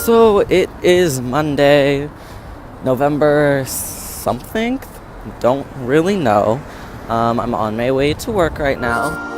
So it is Monday, November something. Don't really know. I'm on my way to work right now.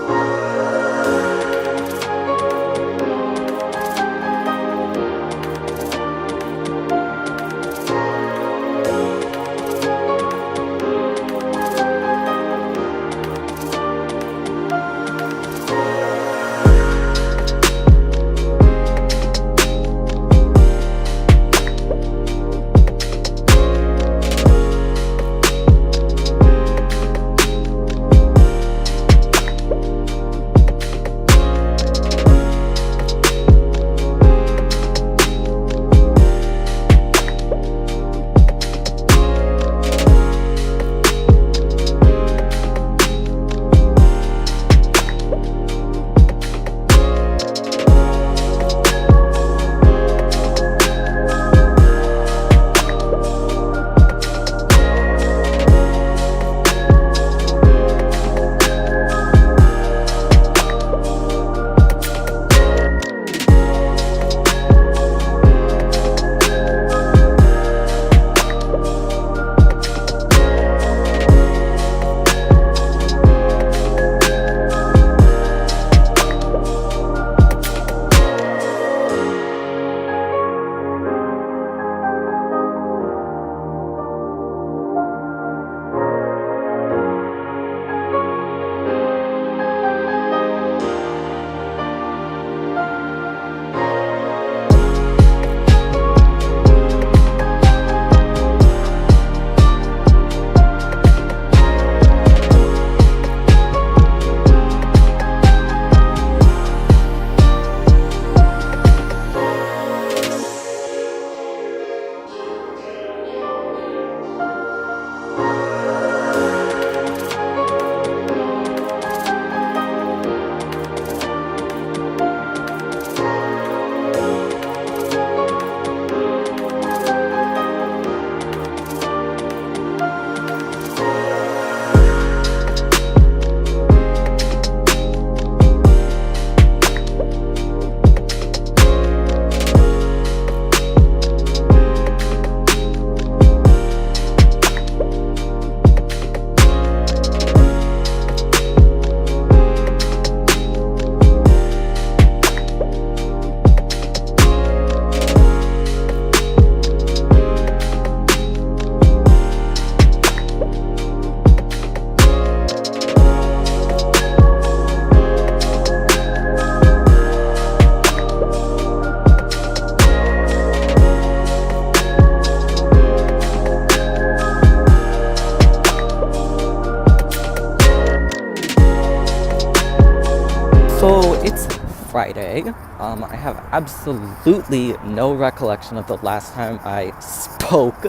So it's Friday. I have absolutely no recollection of the last time I spoke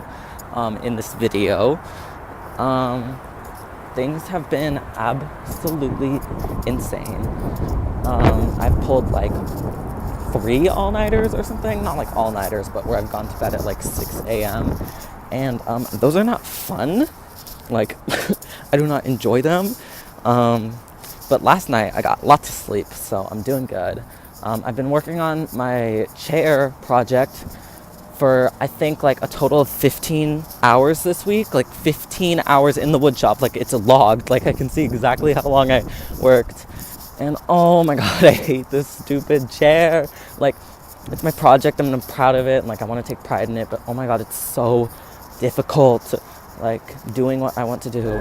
in this video. Things have been absolutely insane. I've pulled like 3 all-nighters or something. Not like all-nighters, but where I've gone to bed at like 6 a.m. And those are not fun. Like, I do not enjoy them. But last night I got lots of sleep, so I'm doing good. I've been working on my chair project for I think like a total of 15 hours this week, like 15 hours in the wood shop. Like, it's logged, like I can see exactly how long I worked. And oh my god, I hate this stupid chair. Like, it's my project, I'm proud of it, and like I want to take pride in it, but oh my god, it's so difficult, like doing what I want to do.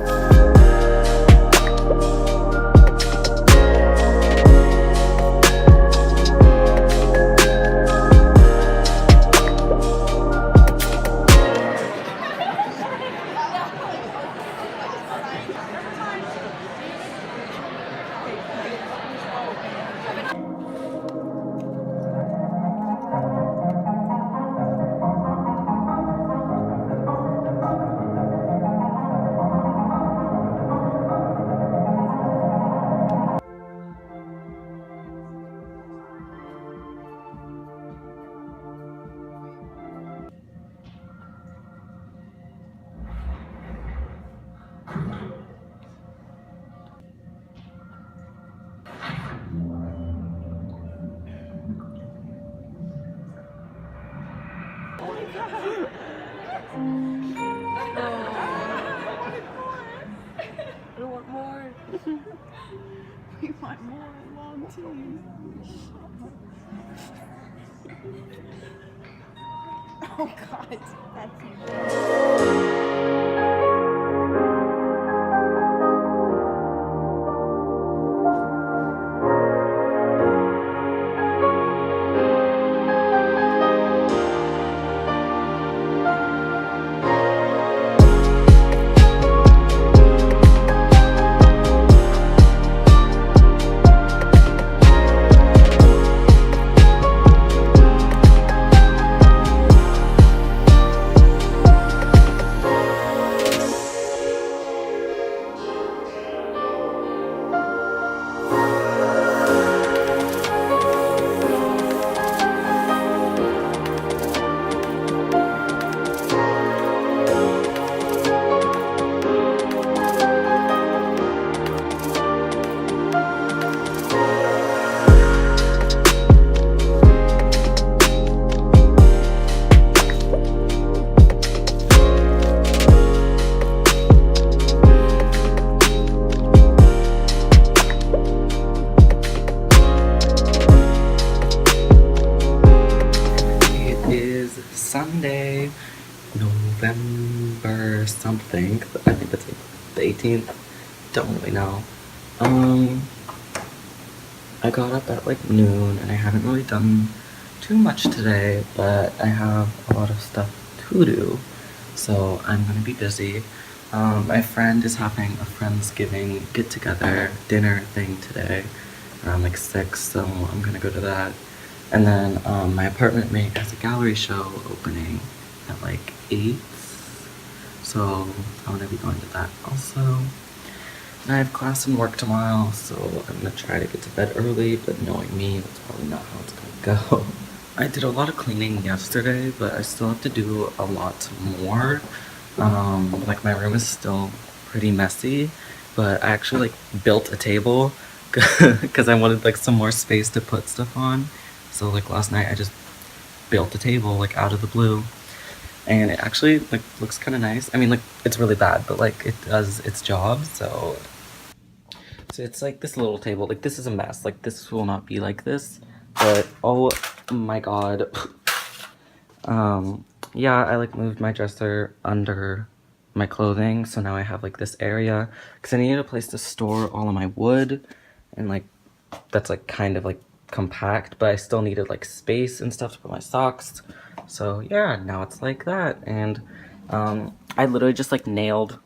I don't want more. We want more long teeth. Oh God, that's you. It is Sunday, November something. I think that's the 18th. Don't really know. I got up at like noon and I haven't really done too much today, but I have a lot of stuff to do, so I'm gonna be busy. My friend is having a Friendsgiving get-together dinner thing today around like 6, so I'm gonna go to that. And then my apartment mate has a gallery show opening at like 8, so I'm gonna be going to that also. And I have class and work tomorrow, so I'm gonna try to get to bed early, but knowing me, that's probably not how it's gonna go. I did a lot of cleaning yesterday, but I still have to do a lot more. Like my room is still pretty messy, but I actually like built a table because I wanted like some more space to put stuff on. So like last night I just built a table like out of the blue, and it actually like looks kind of nice. I mean, like it's really bad, but like it does its job. So it's like this little table. Like this is a mess. Like this will not be like this, but oh my god. Yeah, I like moved my dresser under my clothing, so now I have like this area because I needed a place to store all of my wood, and like that's like kind of like compact, but I still needed like space and stuff to put my socks. So yeah, now it's like that. And I literally just like nailed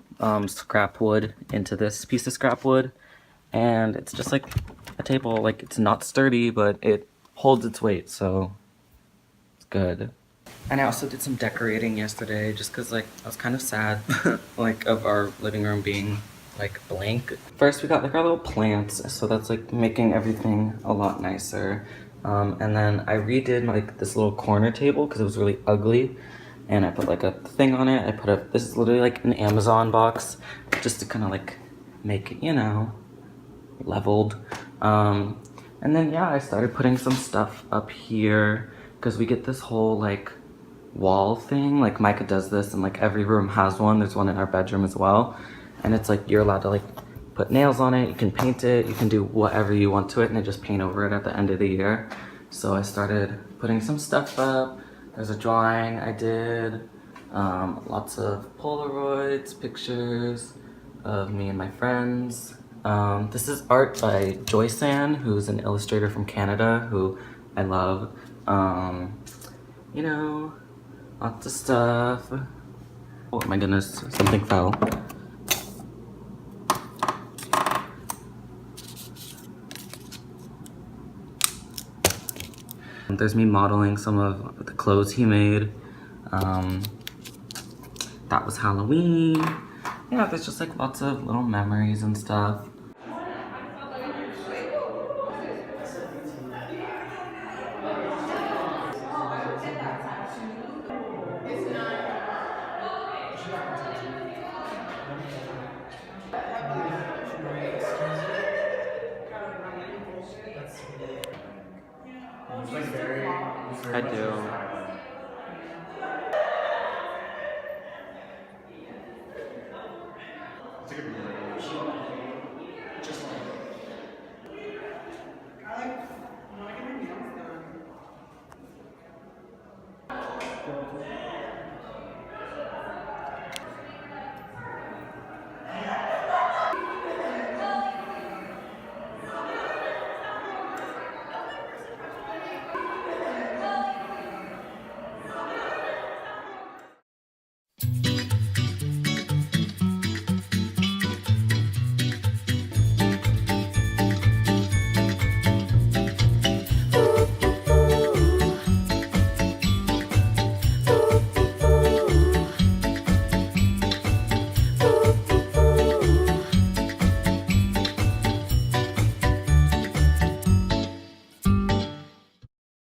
scrap wood into this piece of scrap wood, and it's just like a table. Like it's not sturdy, but it holds its weight, so it's good. And I also did some decorating yesterday just because like I was kind of sad like of our living room being like blank. First we got like our little plants, so that's like making everything a lot nicer. And then I redid like this little corner table because it was really ugly, and I put like a thing on it. I put a, this is literally like an Amazon box just to kind of like make it, you know, leveled. And then yeah, I started putting some stuff up here because we get this whole like wall thing. Like Micah does this, and like every room has one. There's one in our bedroom as well, and it's like you're allowed to like put nails on it, you can paint it, you can do whatever you want to it, and they just paint over it at the end of the year. So I started putting some stuff up. There's a drawing I did, lots of Polaroids, pictures of me and my friends. This is art by Joysan, who's an illustrator from Canada who I love. You know, lots of stuff. Oh my goodness, something fell. There's me modeling some of the clothes he made. That was Halloween. Yeah, there's just like lots of little memories and stuff.